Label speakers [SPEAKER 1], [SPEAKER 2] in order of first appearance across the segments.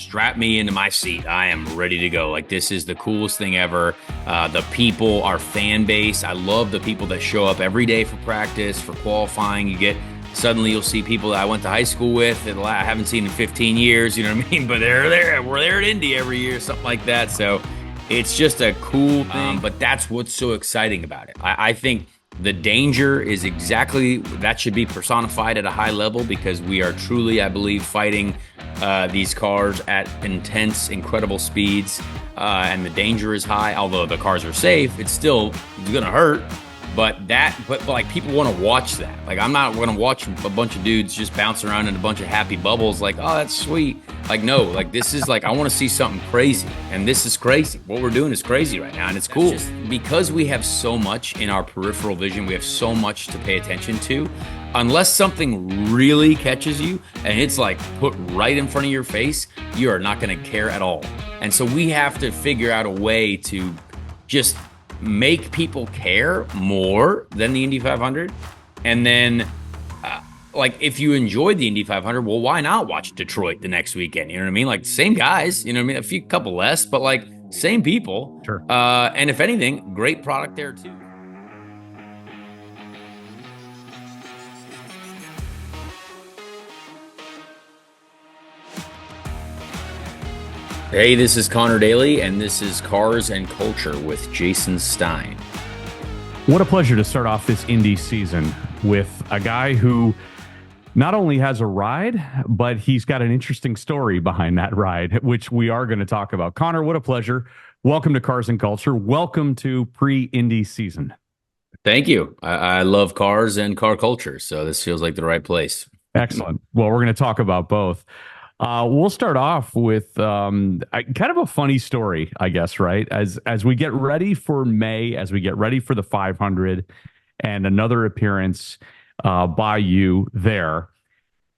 [SPEAKER 1] strap me into my seat. I am ready to go. Like, this is the coolest thing ever. The people, our fan base. I love the people that show up every day for practice, for qualifying. Suddenly you'll see people that I went to high school with that I haven't seen in 15 years, you know what I mean? But they're there. We're there at Indy every year, something like that. So it's just a cool thing. But that's what's so exciting about it. I think the danger is exactly that should be personified at a high level, because we are truly, I believe, fighting these cars at intense, incredible speeds. And the danger is high. Although the cars are safe, it's going to hurt. But like, people want to watch that. Like, I'm not going to watch a bunch of dudes just bounce around in a bunch of happy bubbles. Like, oh, that's sweet. Like, no, like, this is like, I want to see something crazy. And this is crazy. What we're doing is crazy right now. And it's cool because we have so much in our peripheral vision. We have so much to pay attention to. Unless something really catches you and it's like put right in front of your face, you are not going to care at all. And so we have to figure out a way to just make people care more than the Indy 500. And then, like, if you enjoyed the Indy 500, well, why not watch Detroit the next weekend? You know what I mean? Like, same guys, you know what I mean? Couple less, but like, same people.
[SPEAKER 2] Sure.
[SPEAKER 1] And if anything, great product there too. Hey, this is Conor Daly, and this is Cars and Culture with Jason Stein.
[SPEAKER 2] What a pleasure to start off this Indy season with a guy who not only has a ride, but he's got an interesting story behind that ride, which we are going to talk about. Conor, what a pleasure. Welcome to Cars and Culture. Welcome to pre-Indy season.
[SPEAKER 1] Thank you. I love cars and car culture, so this feels like the right place.
[SPEAKER 2] Excellent. Well, we're going to talk about both. We'll start off with kind of a funny story, I guess, right? As we get ready for May, as we get ready for the 500 and another appearance by you there,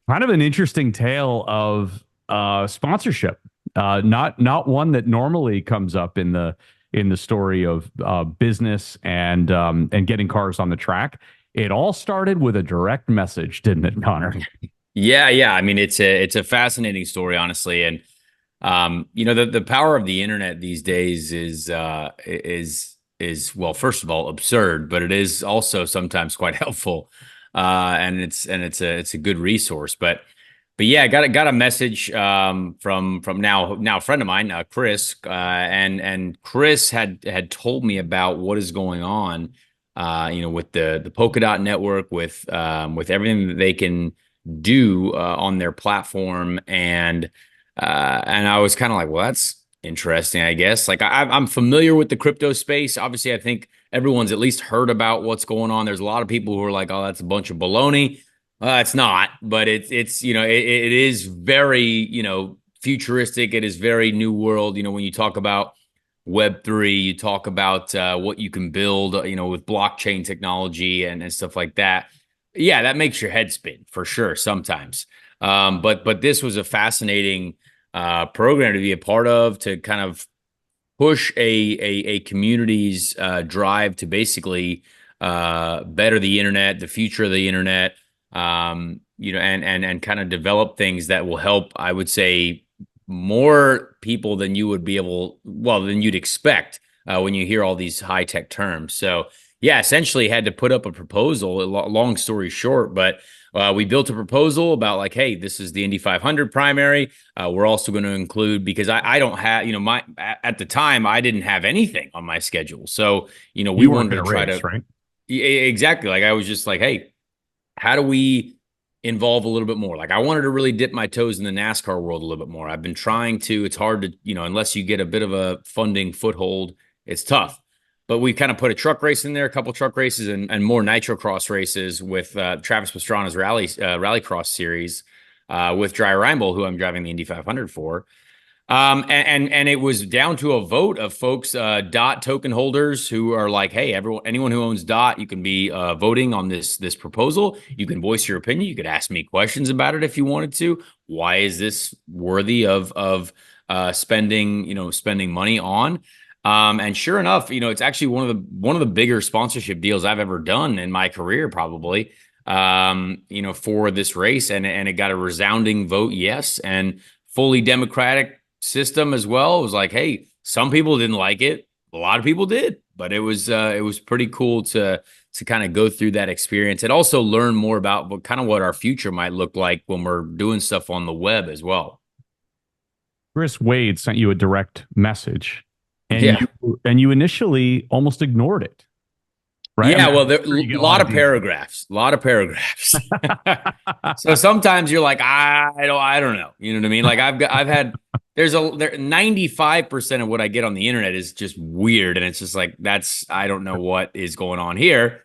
[SPEAKER 2] kind of an interesting tale of sponsorship. Not one that normally comes up in the story of business and getting cars on the track. It all started with a direct message, didn't it, Conor?
[SPEAKER 1] Yeah. I mean, it's a fascinating story, honestly. And the power of the internet these days is well, first of all, absurd, but it is also sometimes quite helpful. And it's a good resource. But yeah, I got a message from now a friend of mine, Chris, and Chris had told me about what is going on, with the Polkadot network, with everything that they can do on their platform, and I was kind of like, well, that's interesting, I guess. Like, I'm familiar with the crypto space. Obviously, I think everyone's at least heard about what's going on. There's a lot of people who are like, oh, that's a bunch of baloney. It's not, but it is very, futuristic. It is very new world. When you talk about Web3, you talk about what you can build, with blockchain technology and stuff like that. Yeah, that makes your head spin for sure sometimes. But this was a fascinating program to be a part of, to kind of push a community's drive to basically better the internet, the future of the internet, and kind of develop things that will help, I would say, more people than than you'd expect when you hear all these high tech terms. So yeah, essentially had to put up a proposal, long story short, but we built a proposal about like, hey, this is the Indy 500 primary. We're also going to include, because I don't have, at the time, I didn't have anything on my schedule. So, we wanted to try to, right? Exactly. Like, I was just like, hey, how do we involve a little bit more? Like, I wanted to really dip my toes in the NASCAR world a little bit more. I've been trying to, it's hard to, unless you get a bit of a funding foothold, it's tough. But we kind of put a truck race in there, a couple truck races, and more nitro cross races with Travis Pastrana's Rallycross series with Jason Reinbold, who I'm driving the Indy 500 for. And it was down to a vote of folks, DOT token holders, who are like, hey, anyone who owns DOT, you can be voting on this proposal. You can voice your opinion. You could ask me questions about it if you wanted to. Why is this worthy of spending money on? And sure enough, it's actually one of the bigger sponsorship deals I've ever done in my career, probably, for this race. And it got a resounding vote yes. And fully democratic system as well. It was like, hey, some people didn't like it, a lot of people did, but it was pretty cool to kind of go through that experience and also learn more about what our future might look like when we're doing stuff on the web as well.
[SPEAKER 2] Chris Wade sent you a direct message, and
[SPEAKER 1] Yeah.
[SPEAKER 2] you initially almost ignored it, right? I
[SPEAKER 1] Yeah,
[SPEAKER 2] mean,
[SPEAKER 1] well, there
[SPEAKER 2] I'm
[SPEAKER 1] a
[SPEAKER 2] sure you get a lot
[SPEAKER 1] lot
[SPEAKER 2] of
[SPEAKER 1] of
[SPEAKER 2] DMs.
[SPEAKER 1] paragraphs, a lot of paragraphs. So sometimes you're like, I don't know. You know what I mean? Like I've had there's a there 95% of what I get on the internet is just weird. And it's just like I don't know what is going on here.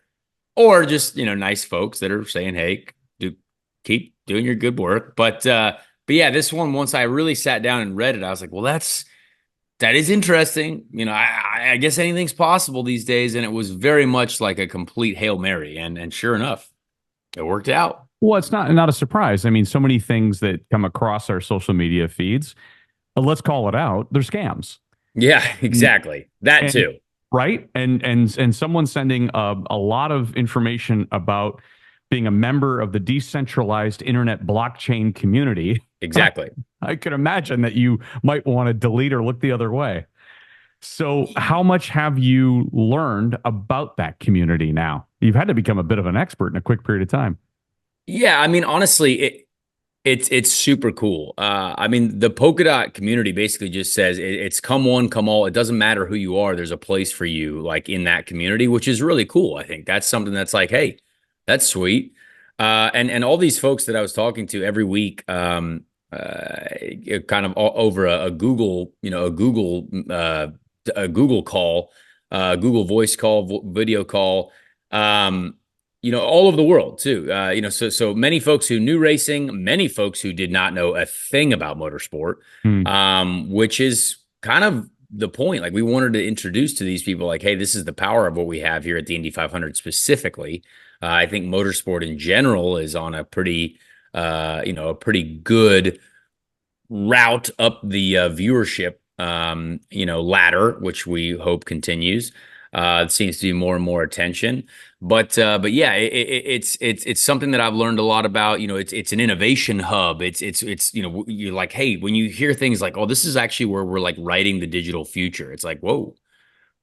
[SPEAKER 1] Or just, nice folks that are saying, hey, do keep doing your good work. But yeah, this one, once I really sat down and read it, I was like, well, that is interesting. I guess anything's possible these days. And it was very much like a complete Hail Mary. And sure enough, it worked out.
[SPEAKER 2] Well, it's not a surprise. I mean, so many things that come across our social media feeds, let's call it out, they're scams.
[SPEAKER 1] Yeah, exactly. That
[SPEAKER 2] And
[SPEAKER 1] too.
[SPEAKER 2] right, and someone sending a lot of information about being a member of the decentralized internet blockchain community.
[SPEAKER 1] Exactly.
[SPEAKER 2] I could imagine that you might want to delete or look the other way. So, how much have you learned about that community now? You've had to become a bit of an expert in a quick period of time.
[SPEAKER 1] Yeah, I mean, honestly, it's super cool. I mean, the Polkadot community basically just says it's come one, come all. It doesn't matter who you are. There's a place for you, like in that community, which is really cool. I think that's something that's like, hey, that's sweet. And all these folks that I was talking to every week, kind of over a Google, a Google call, Google voice call, video call. Um, all over the world too. So many folks who knew racing, many folks who did not know a thing about motorsport,
[SPEAKER 2] Hmm.
[SPEAKER 1] which is kind of the point. Like we wanted to introduce to these people, like, hey, this is the power of what we have here at the Indy 500 specifically. I think motorsport in general is on a a pretty good route up the viewership, ladder, which we hope continues. It seems to be more and more attention, but yeah, it's something that I've learned a lot about. It's an innovation hub. You're like, hey, when you hear things like, oh, this is actually where we're like writing the digital future. It's like, whoa,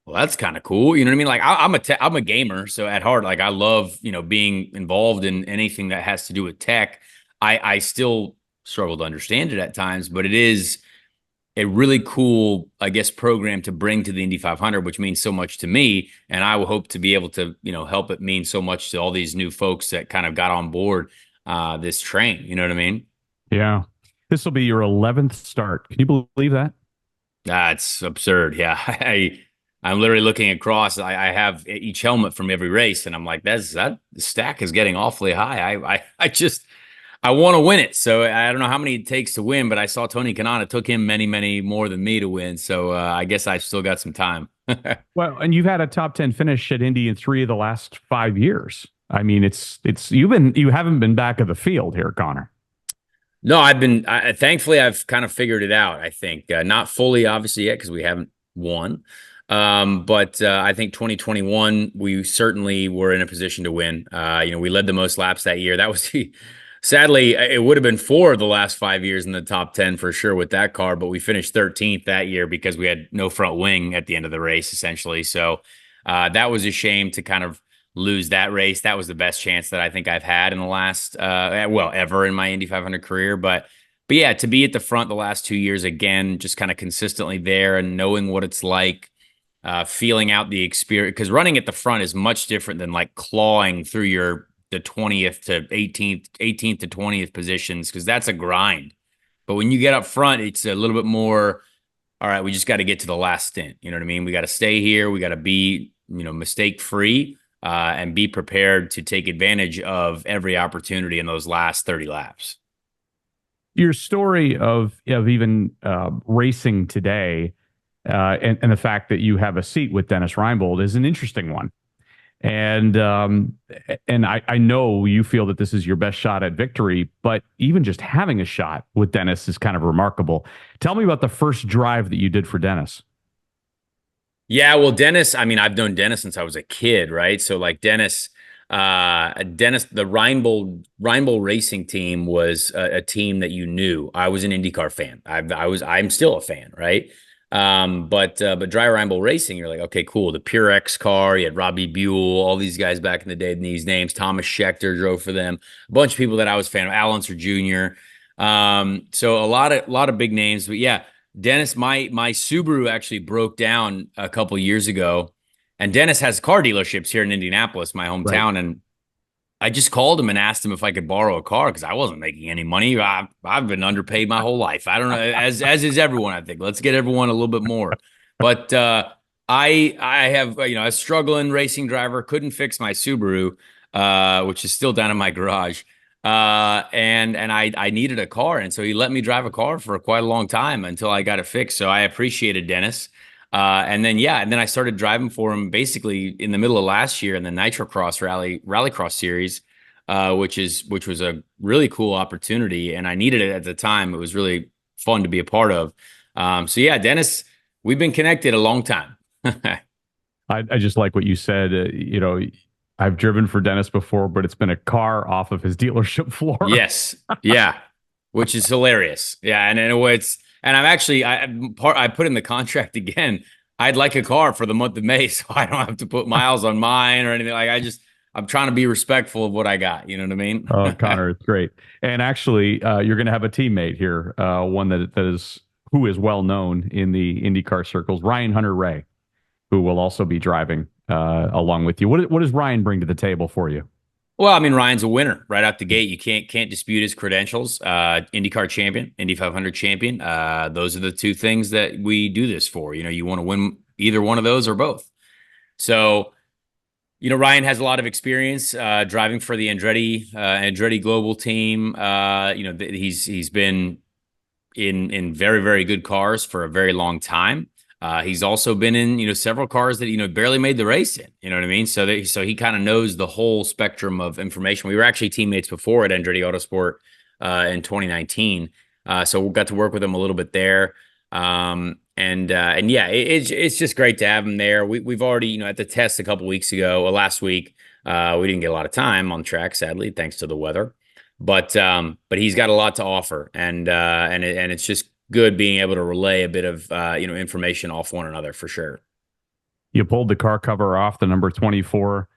[SPEAKER 1] well, that's kind of cool. You know what I mean? Like I'm a gamer, so at heart, like I love being involved in anything that has to do with tech. I still struggle to understand it at times, but it is a really cool, I guess, program to bring to the Indy 500, which means so much to me. And I will hope to be able to, help it mean so much to all these new folks that kind of got on board this train. You know what I mean?
[SPEAKER 2] Yeah. This will be your 11th start. Can you believe that?
[SPEAKER 1] That's absurd. Yeah. I'm literally looking across. I have each helmet from every race, and I'm like, that the stack is getting awfully high. I want to win it. So I don't know how many it takes to win, but I saw Tony Kanaan. It took him many, many more than me to win. So I guess I've still got some time.
[SPEAKER 2] Well, and you've had a top 10 finish at Indy in 3 of the last 5 years. I mean, you haven't been back of the field here, Connor.
[SPEAKER 1] No, thankfully, I've kind of figured it out. I think not fully, obviously, yet because we haven't won. But I think 2021, we certainly were in a position to win. We led the most laps that year. That was sadly, it would have been 4 of the last 5 years in the top 10 for sure with that car, but we finished 13th that year because we had no front wing at the end of the race, essentially. So that was a shame to kind of lose that race. That was the best chance that I think I've had in the last, ever in my Indy 500 career. But yeah, to be at the front the last 2 years again, just kind of consistently there and knowing what it's like, feeling out the experience, because running at the front is much different than like clawing through the 20th to 18th to 20th positions, because that's a grind. But when you get up front, it's a little bit more, all right, we just got to get to the last stint. You know what I mean? We got to stay here. We got to be, mistake free, and be prepared to take advantage of every opportunity in those last 30 laps.
[SPEAKER 2] Your story of even racing today, and the fact that you have a seat with Dennis Reinbold is an interesting one. And I know you feel that this is your best shot at victory, but even just having a shot with Dennis is kind of remarkable. Tell me about the first drive that you did for Dennis.
[SPEAKER 1] Yeah, well, Dennis, I mean, I've known Dennis since I was a kid, right? So like Dennis, Dennis, the Reinbold racing team was a team that you knew. I was an IndyCar fan. I'm still a fan, right? But Dry Reinbold Racing, you're like, okay, cool. The Pure X car, you had Robbie Buell, all these guys back in the day, these names. Thomas Schechter drove for them. A bunch of people that I was a fan of, Al Unser Jr. So a lot of big names. But yeah, Dennis, my Subaru actually broke down a couple years ago, and Dennis has car dealerships here in Indianapolis, my
[SPEAKER 2] Right.
[SPEAKER 1] hometown, and I just called him and asked him if I could borrow a car because I wasn't making any money. I've been underpaid my whole life. I don't know, as is everyone. I think let's get everyone a little bit more. But I have a struggling racing driver, couldn't fix my Subaru, which is still down in my garage. And I needed a car, and so he let me drive a car for quite a long time until I got it fixed. So I appreciated Dennis. And then I started driving for him basically in the middle of last year in the Nitro Cross Rallycross series, which was a really cool opportunity, and I needed it at the time. It was really fun to be a part of. So yeah, Dennis, we've been connected a long time.
[SPEAKER 2] I just like what you said. I've driven for Dennis before, but it's been a car off of his dealership floor.
[SPEAKER 1] Yes, yeah, which is hilarious. Yeah, and in a way, I'm actually I put in the contract again. I'd like a car for the month of May, so I don't have to put miles on mine or anything. I'm trying to be respectful of what I got. You know what I mean?
[SPEAKER 2] Oh, Connor, it's great. And actually, you're going to have a teammate here, one that is who is well known in the IndyCar circles, Ryan Hunter-Reay, who will also be driving along with you. What does Ryan bring to the table for you?
[SPEAKER 1] Well, I mean, Ryan's a winner right out the gate. You can't dispute his credentials. IndyCar champion, Indy 500 champion. Those are the two things that we do this for. You want to win either one of those or both. So, Ryan has a lot of experience driving for the Andretti Global team. He's been in very, very good cars for a very long time. He's also been in, several cars that, barely made the race in, you know what I mean? So he kind of knows the whole spectrum of information. We were actually teammates before at Andretti Autosport in 2019. So we got to work with him a little bit there. And yeah, it's just great to have him there. We've already, at the test a couple weeks ago, last week, we didn't get a lot of time on track, sadly, thanks to the weather. But he's got a lot to offer, and it's just good being able to relay a bit of information off one another for sure.
[SPEAKER 2] You pulled the car cover off the number 24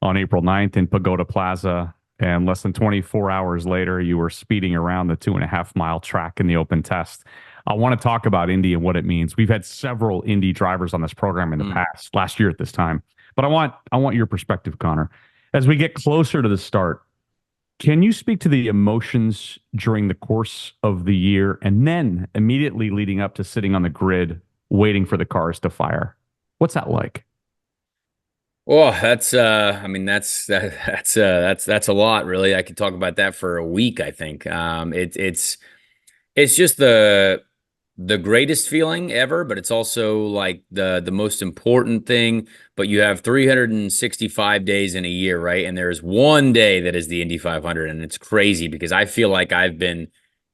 [SPEAKER 2] on April 9th in Pagoda Plaza, and less than 24 hours later, you were speeding around the 2.5 mile track in the open test. I want to talk about Indy and what it means. We've had several Indy drivers on this program in the past, last year at this time, but I want your perspective, Connor. As we get closer to the start, can you speak to the emotions during the course of the year and then immediately leading up to sitting on the grid waiting for the cars to fire? What's that like?
[SPEAKER 1] Oh, I mean, that's a lot, really. I could talk about that for a week, I think. It's just the greatest feeling ever, but it's also like the most important thing. But you have 365 days in a year, right? And there's one day that is the Indy 500, and it's crazy because I feel like I've been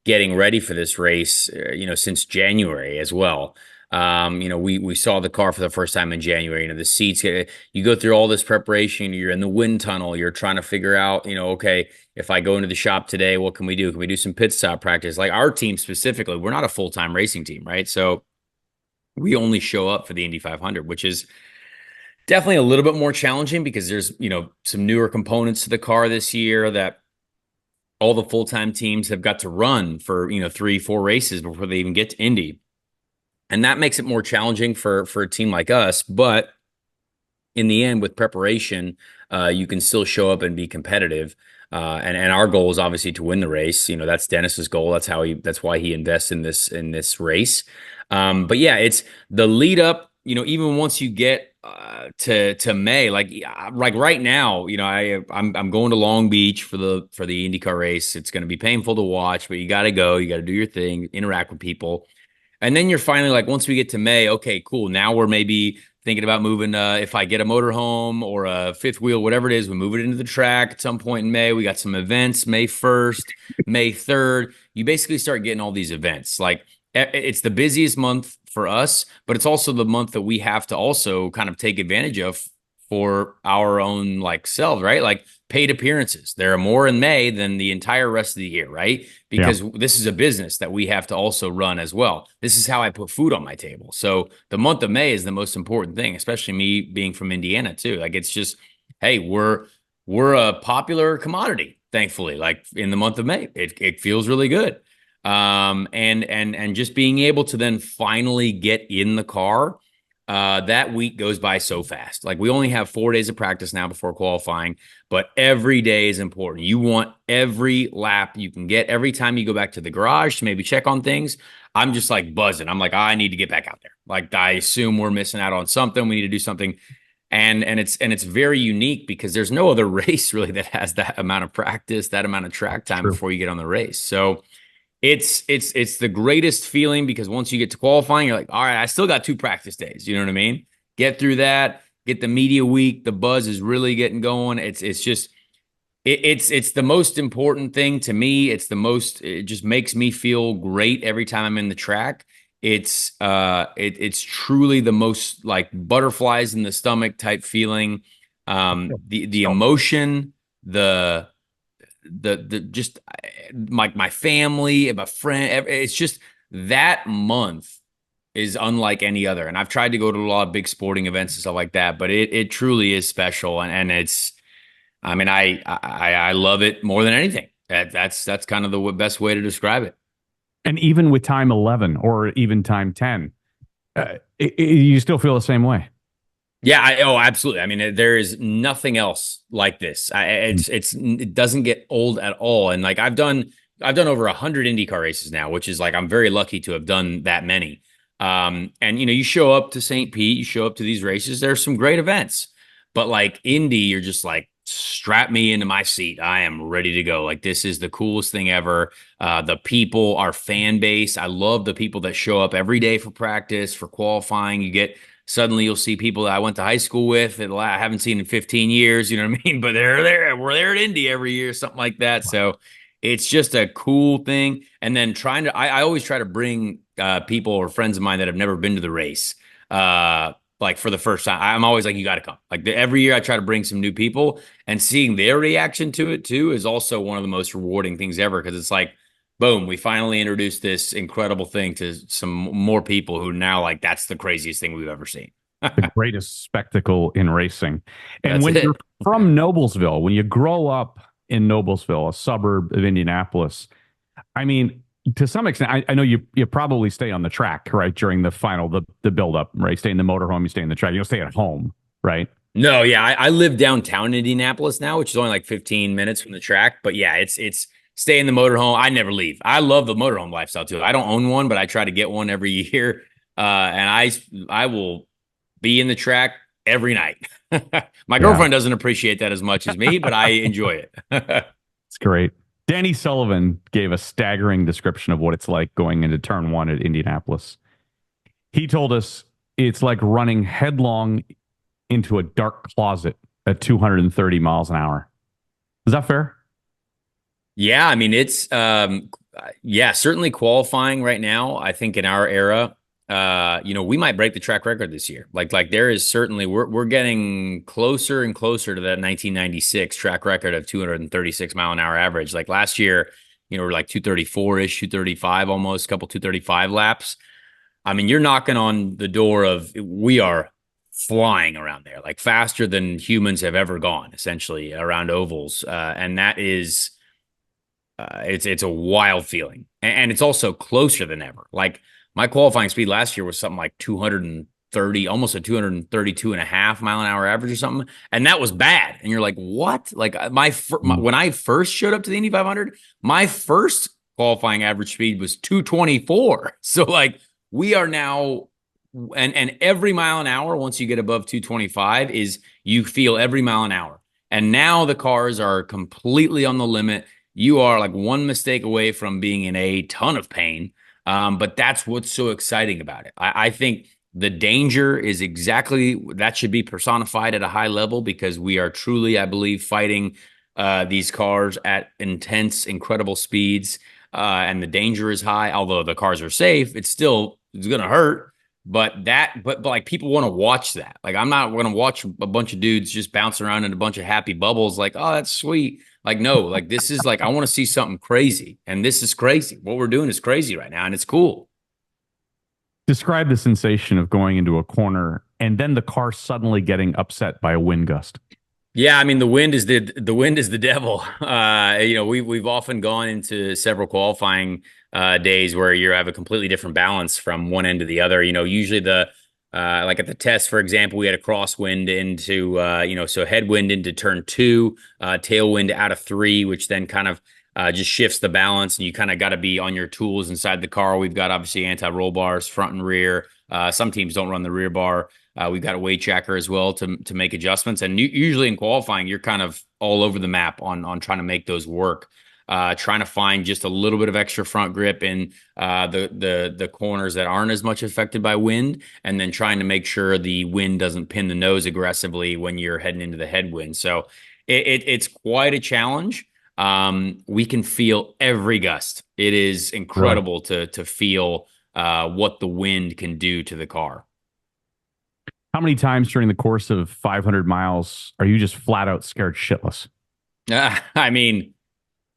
[SPEAKER 1] getting ready for this race, since January as well. We saw the car for the first time in January. The seats. You go through all this preparation. You're in the wind tunnel. You're trying to figure out, okay, if I go into the shop today, what can we do? Can we do some pit stop practice? Like our team specifically, we're not a full-time racing team, right? So we only show up for the Indy 500, which is definitely a little bit more challenging because there's, some newer components to the car this year that all the full-time teams have got to run for, 3, 4 races before they even get to Indy. And that makes it more challenging for a team like us. But in the end, with preparation, you can still show up and be competitive. And our goal is obviously to win the race. That's Dennis's goal. That's why he invests in this race. But yeah, it's the lead up. Even once you get to May, like right now, I'm going to Long Beach for the IndyCar race. It's going to be painful to watch, but you got to go. You got to do your thing, interact with people. And then you're finally like, once we get to May, okay, cool. Now we're maybe thinking about moving, if I get a motorhome or a fifth wheel, whatever it is, we move it into the track at some point in May. We got some events, May 1st, May 3rd. You basically start getting all these events. Like it's the busiest month for us, but it's also the month that we have to also kind of take advantage of for our own like selves, right? Like paid appearances. There are more in May than the entire rest of the year, right?
[SPEAKER 2] Yeah.
[SPEAKER 1] Because this is a business that we have to also run as well. This is how I put food on my table. So the month of May is the most important thing, especially me being from Indiana too. Like it's just, hey, we're a popular commodity, thankfully. Like in the month of May, it feels really good. And just being able to then finally get in the car, that week goes by so fast. Like we only have 4 days of practice now before qualifying, but every day is important. You want every lap you can get. Every time you go back to the garage to maybe check on things, I'm just like buzzing. I'm like, I need to get back out there. Like I assume we're missing out on something. We need to do something. And it's very unique because there's no other race really that has that amount of practice, that amount of track time
[SPEAKER 2] True.
[SPEAKER 1] before you get on the race. So it's the greatest feeling because once you get to qualifying, you're like, all right, I still got 2 practice days. You know what I mean? Get through that, get the media week. The buzz is really getting going. It's just it's the most important thing to me. It just makes me feel great every time I'm in the track. It's truly the most like butterflies in the stomach type feeling. The
[SPEAKER 2] So
[SPEAKER 1] emotion, the just my family and my friend. It's just that month is unlike any other. And I've tried to go to a lot of big sporting events and stuff like that, but it truly is special. And it's, I mean, I love it more than anything. That's kind of the best way to describe it.
[SPEAKER 2] and even with time 11 or even time 10, you still feel the same way.
[SPEAKER 1] Yeah, oh, absolutely. I mean, there is nothing else like this. It doesn't get old at all. And like I've done over 100 IndyCar races now, which is like I'm very lucky to have done that many. And you show up to St. Pete, you show up to these races. There's some great events, but like Indy, you're just like strap me into my seat. I am ready to go. Like this is the coolest thing ever. The people, our fan base. I love the people that show up every day for practice, for qualifying. Suddenly you'll see people that I went to high school with that I haven't seen in 15 years, you know what I mean? But they're there. We're there at Indy every year, something like that. So it's just a cool thing. And then I always try to bring people or friends of mine that have never been to the race, like for the first time. I'm always like, you got to come. Like every year I try to bring some new people and seeing their reaction to it too is also one of the most rewarding things ever. Cause it's like, boom, we finally introduced this incredible thing to some more people who now like that's the craziest thing we've ever seen.
[SPEAKER 2] The greatest spectacle in racing. And
[SPEAKER 1] That's
[SPEAKER 2] when you're
[SPEAKER 1] it.
[SPEAKER 2] from Noblesville, when you grow up in Noblesville, a suburb of Indianapolis, I mean, to some extent, I know you probably stay on the track, right, during the build up, right? Stay in the motorhome, you stay in the track, you don't stay at home, right?
[SPEAKER 1] No, yeah, I live downtown Indianapolis now, which is only like 15 minutes from the track. But yeah, it's stay in the motorhome. I never leave. I love the motorhome lifestyle too. I don't own one, but I try to get one every year. And I will be in the track every night. My
[SPEAKER 2] Yeah,
[SPEAKER 1] girlfriend doesn't appreciate that as much as me, but I enjoy it.
[SPEAKER 2] it's great. Danny Sullivan gave a staggering description of what it's like going into turn one at Indianapolis. He told us it's like running headlong into a dark closet at 230 miles an hour. Is that fair?
[SPEAKER 1] Yeah, I mean it's yeah, certainly qualifying right now. I think in our era, we might break the track record this year. Like there is certainly we're getting closer and closer to that 1996 track record of 236-mile-an-hour average. Like last year, we're like 234-ish, 235 almost, couple 235 laps. I mean, you're knocking on the door of we are flying around there, like faster than humans have ever gone, essentially around ovals, and that is it's a wild feeling, and it's also closer than ever. Like my qualifying speed last year was something like 230, almost a 232 and a half mile an hour average or something, and that was bad. And you're like, what? Like when I first showed up to the Indy 500, my first qualifying average speed was 224. So like we are now. And every mile an hour, once you get above 225, is you feel every mile an hour. And now the cars are completely on the limit. You are like one mistake away from being in a ton of pain. But that's what's so exciting about it. I think the danger is exactly that should be personified at a high level because we are truly, I believe, fighting these cars at intense, incredible speeds. And the danger is high. Although the cars are safe, it's going to hurt. but like people want to watch that. Like I'm not going to watch a bunch of dudes just bounce around in a bunch of happy bubbles. Like, oh, that's sweet. Like, no, like this is like I want to see something crazy, and this is crazy. What we're doing is crazy right now, and it's cool.
[SPEAKER 2] Describe the sensation of going into a corner and then the car suddenly getting upset by a wind gust.
[SPEAKER 1] Yeah, I mean the wind is the devil. We've often gone into several qualifying days where you have a completely different balance from one end to the other. Usually like at the test, for example, we had a crosswind into so headwind into turn two, tailwind out of three, which then kind of just shifts the balance, and you kind of got to be on your tools inside the car. We've got obviously anti-roll bars front and rear. Some teams don't run the rear bar. We've got a weight checker as well to make adjustments. And usually in qualifying, you're kind of all over the map on trying to make those work. Trying to find just a little bit of extra front grip in the corners that aren't as much affected by wind, and then trying to make sure the wind doesn't pin the nose aggressively when you're heading into the headwind. So it's quite a challenge. We can feel every gust. It is
[SPEAKER 2] Really?
[SPEAKER 1] incredible to feel what the wind can do to the car.
[SPEAKER 2] How many times during the course of 500 miles are you just flat out scared shitless?
[SPEAKER 1] I mean,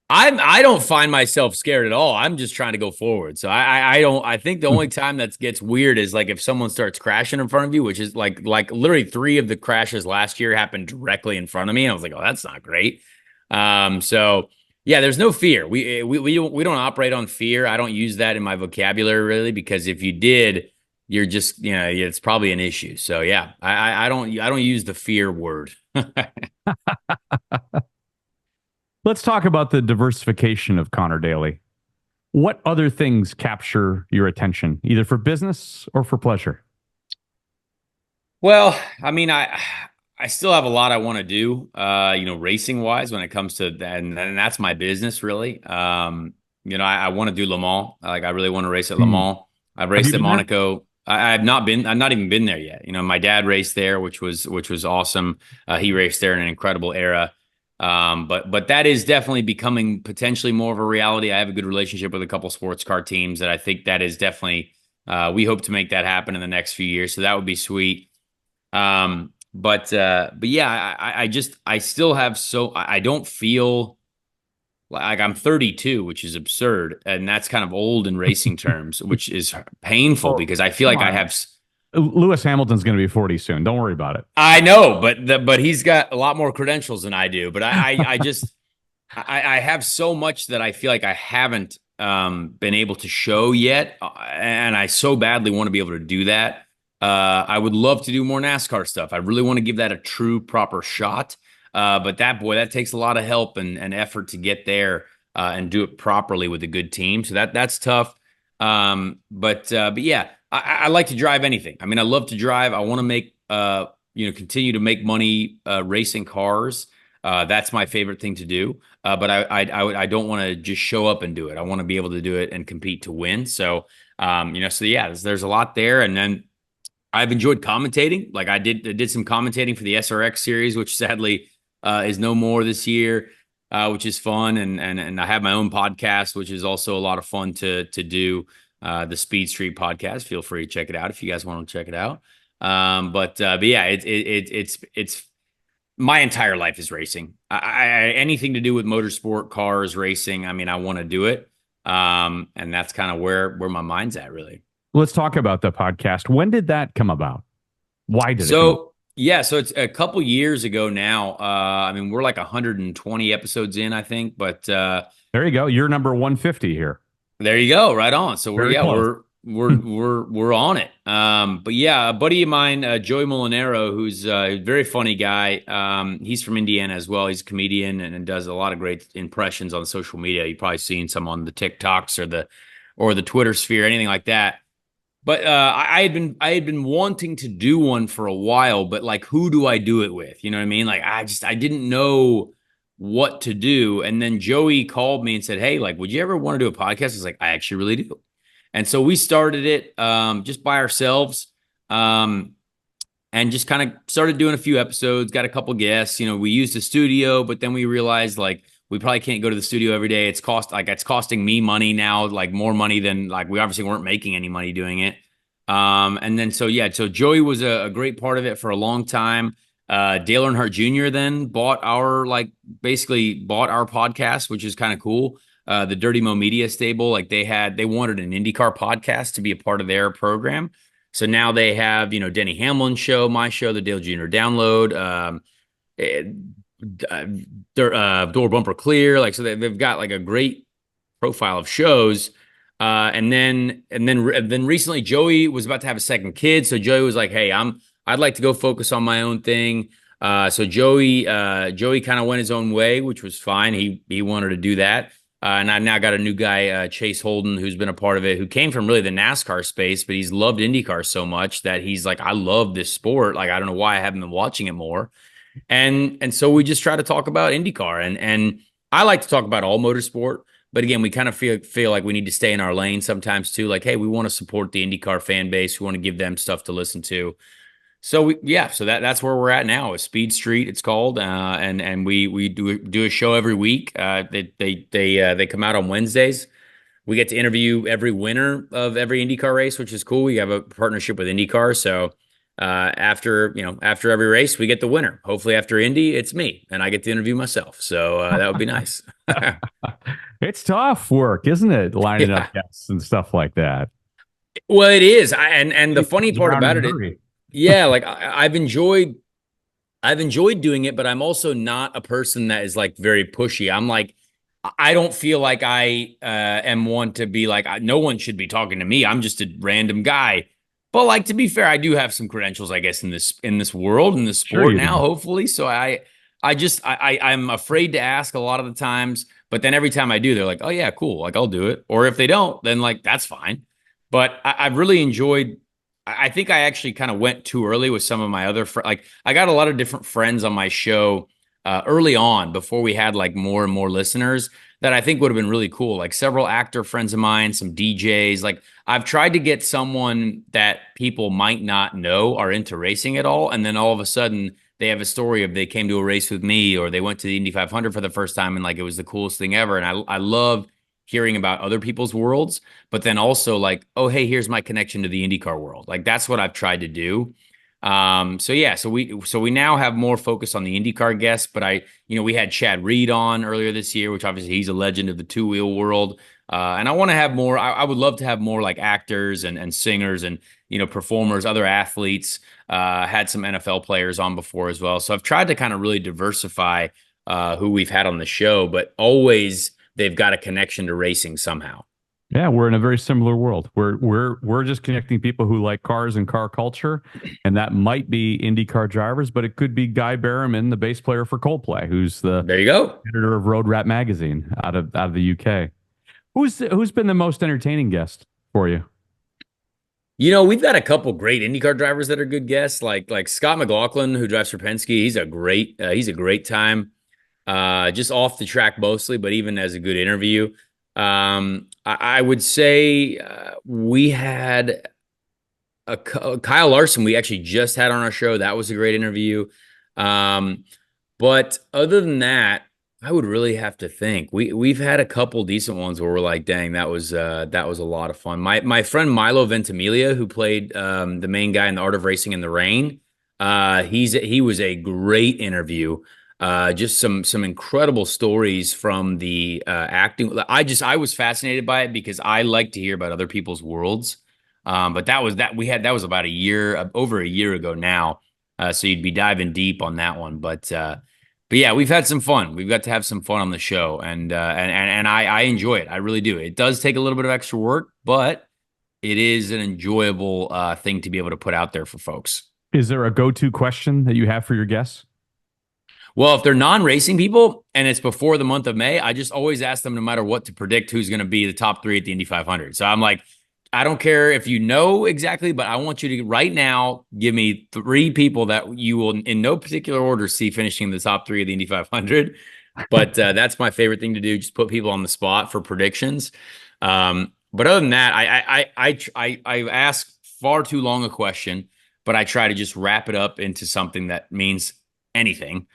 [SPEAKER 1] I don't find myself scared at all. I'm just trying to go forward. So I don't. I think the only time that gets weird is like if someone starts crashing in front of you, which is like literally three of the crashes last year happened directly in front of me. And I was like, oh, that's not great. So yeah, there's no fear. We don't operate on fear. I don't use that in my vocabulary really, because if you did, you're just it's probably an issue. So yeah, I don't use the fear word.
[SPEAKER 2] Let's talk about the diversification of Conor Daly. What other things capture your attention, either for business or for pleasure?
[SPEAKER 1] Well, I mean, I still have a lot I want to do, racing wise when it comes to that, and that's my business really. I want to do Le Mans. Like I really want to race at Le
[SPEAKER 2] Hmm.
[SPEAKER 1] Mans. I've
[SPEAKER 2] Have you
[SPEAKER 1] raced at
[SPEAKER 2] been there?
[SPEAKER 1] Monaco. I've not been. I've not even been there yet. My dad raced there, which was awesome. He raced there in an incredible era. But that is definitely becoming potentially more of a reality. I have a good relationship with a couple sports car teams that I think that is definitely. We hope to make that happen in the next few years. So that would be sweet. But yeah, I still have I don't feel like I'm 32, which is absurd, and that's kind of old in racing terms, which is painful
[SPEAKER 2] Oh,
[SPEAKER 1] because I feel
[SPEAKER 2] come
[SPEAKER 1] like I
[SPEAKER 2] on.
[SPEAKER 1] have.
[SPEAKER 2] Lewis Hamilton's going to be 40 soon. Don't worry about it.
[SPEAKER 1] I know, but he's got a lot more credentials than I do. But I just I have so much that I feel like I haven't been able to show yet, and I so badly want to be able to do that. I would love to do more NASCAR stuff. I really want to give that a true, proper shot. But that takes a lot of help and effort to get there and do it properly with a good team. So that's tough. But yeah, I like to drive anything. I mean, I love to drive. I want to make continue to make money racing cars. That's my favorite thing to do. But I don't want to just show up and do it. I want to be able to do it and compete to win. So yeah, there's a lot there. And then I've enjoyed commentating. Like I did some commentating for the SRX series, which sadly is no more this year, which is fun. And I have my own podcast, which is also a lot of fun to do. The Speed Street podcast. Feel free to check it out if you guys want to check it out. But yeah, it's my entire life is racing. Anything to do with motorsport, cars, racing. I mean, I want to do it. And that's kind of where my mind's at, really.
[SPEAKER 2] Let's talk about the podcast. When did that come about? Why did it come about?
[SPEAKER 1] So yeah, so it's a couple years ago now. I mean, we're like 120 episodes in, I think, but
[SPEAKER 2] There you go. You're number 150 here.
[SPEAKER 1] there you go, right on. So we're
[SPEAKER 2] Very
[SPEAKER 1] yeah,
[SPEAKER 2] close.
[SPEAKER 1] we're on it. But yeah, a buddy of mine, Joey Molinaro, who's a very funny guy. He's from Indiana as well. He's a comedian and does a lot of great impressions on social media. You've probably seen some on the TikToks or the Twitter sphere, anything like that. But I had been wanting to do one for a while, but like who do I do it with? You know what I mean? Like I didn't know what to do. And then Joey called me and said, "Hey, like, would you ever want to do a podcast?" I was like, "I actually really do." And so we started it just by ourselves. And just kind of started doing a few episodes, got a couple guests. We used a studio, but then we realized like we probably can't go to the studio every day. It's costing me money now, like more money than like we obviously weren't making any money doing it. And then so Joey was a great part of it for a long time. Dale Earnhardt Jr. then bought our basically bought our podcast, which is kind of cool. The Dirty Mo Media stable, like they wanted an IndyCar podcast to be a part of their program. So now they have, Denny Hamlin's show, my show, the Dale Jr. Download, eh, Door Bumper Clear. Like, so they've got like a great profile of shows. And then recently Joey was about to have a second kid. So Joey was like, "Hey, I'd like to go focus on my own thing." So Joey kind of went his own way, which was fine. He wanted to do that. And I've now got a new guy, Chase Holden, who's been a part of it, who came from really the NASCAR space, but he's loved IndyCar so much that he's like, I love this sport. Like, I don't know why I haven't been watching it more. And so we just try to talk about IndyCar, and I like to talk about all motorsport, but again, we kind of feel like we need to stay in our lane sometimes too. Like, hey, we want to support the IndyCar fan base. We want to give them stuff to listen to. So that's where we're at now. Is Speed Street, it's called, and we do a show every week. They come out on Wednesdays. We get to interview every winner of every IndyCar race, which is cool. We have a partnership with IndyCar, so after every race, we get the winner. Hopefully, after Indy, it's me, and I get to interview myself. So that would be nice.
[SPEAKER 2] It's tough work, isn't it? Lining
[SPEAKER 1] Yeah.
[SPEAKER 2] up guests and stuff like that.
[SPEAKER 1] Well, it is. And the
[SPEAKER 2] It
[SPEAKER 1] funny
[SPEAKER 2] comes
[SPEAKER 1] part
[SPEAKER 2] around
[SPEAKER 1] about
[SPEAKER 2] in a
[SPEAKER 1] it,
[SPEAKER 2] hurry.
[SPEAKER 1] yeah, like I've enjoyed doing it, but I'm also not a person that is like very pushy. I'm like, I don't feel like I am one to be like, no one should be talking to me. I'm just a random guy. But like, to be fair, I do have some credentials, I guess, in this world, in this
[SPEAKER 2] Sure
[SPEAKER 1] sport
[SPEAKER 2] you
[SPEAKER 1] now,
[SPEAKER 2] do.
[SPEAKER 1] hopefully. So I'm afraid to ask a lot of the times, but then every time I do, they're like, oh yeah, cool, like I'll do it. Or if they don't, then like that's fine. But I've really enjoyed. I think I actually kind of went too early with some of my other friends. Like, I got a lot of different friends on my show early on, before we had like more and more listeners, that I think would have been really cool. Like several actor friends of mine, some DJs. Like, I've tried to get someone that people might not know are into racing at all, and then all of a sudden they have a story of they came to a race with me, or they went to the Indy 500 for the first time, and like it was the coolest thing ever. And I love hearing about other people's worlds, but then also like, oh, hey, here's my connection to the IndyCar world. Like, that's what I've tried to do. So yeah, so we now have more focus on the IndyCar guests, but we had Chad Reed on earlier this year, which obviously he's a legend of the two-wheel world. And I want to have more. I would love to have more like actors and singers and performers, other athletes. Had some NFL players on before as well. So I've tried to kind of really diversify who we've had on the show, but always they've got a connection to racing somehow.
[SPEAKER 2] Yeah, we're in a very similar world. We're just connecting people who like cars and car culture, and that might be IndyCar drivers, but it could be Guy Berriman, the bass player for Coldplay, who's the
[SPEAKER 1] There you go.
[SPEAKER 2] editor of Road Rat magazine out of the UK. Who's been the most entertaining guest for you?
[SPEAKER 1] We've got a couple great IndyCar drivers that are good guests, like Scott McLaughlin, who drives for Penske. He's a great time, just off the track mostly, but even as a good interview. I would say we had Kyle Larson. We actually just had on our show. That was a great interview. Um, but other than that, I would really have to think. We've had a couple decent ones where we're like, dang, that was a lot of fun. My friend Milo Ventimiglia, who played the main guy in The Art of Racing in the Rain, he was a great interview. Just some incredible stories from the acting. I was fascinated by it because I like to hear about other people's worlds. But that was about over a year ago now. So you'd be diving deep on that one. But yeah, we've had some fun. We've got to have some fun on the show, and I enjoy it. I really do. It does take a little bit of extra work, but it is an enjoyable thing to be able to put out there for folks.
[SPEAKER 2] Is there a go-to question that you have for your guests?
[SPEAKER 1] Well, if they're non-racing people and it's before the month of May, I just always ask them, no matter what, to predict who's going to be the top three at the Indy 500. So I'm like, I don't care if you know exactly, but I want you to right now give me three people that you will, in no particular order, see finishing the top three of the Indy 500. But that's my favorite thing to do. Just put people on the spot for predictions. But other than that, I ask far too long a question, but I try to just wrap it up into something that means anything.